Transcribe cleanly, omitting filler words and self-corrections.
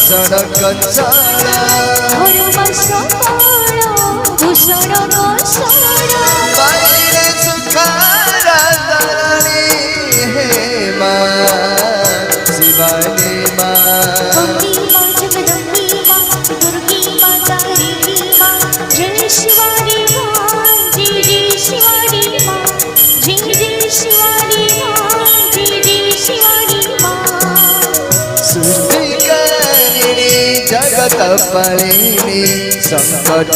भूषण कंचन धर्म सकल भूषण कंचन बाईरे सुखारा तारणी हे माँ शिवानी माँ अम्बी माँ जगदम्बी माँ दुर्गी माँ तारिणी माँ जय शिवानी माँ जय जय शिवानी माँ जय जय शिवानी माँ जय जय शिवानी माँ सृष्टिकारिणी जगत पालिनी संकट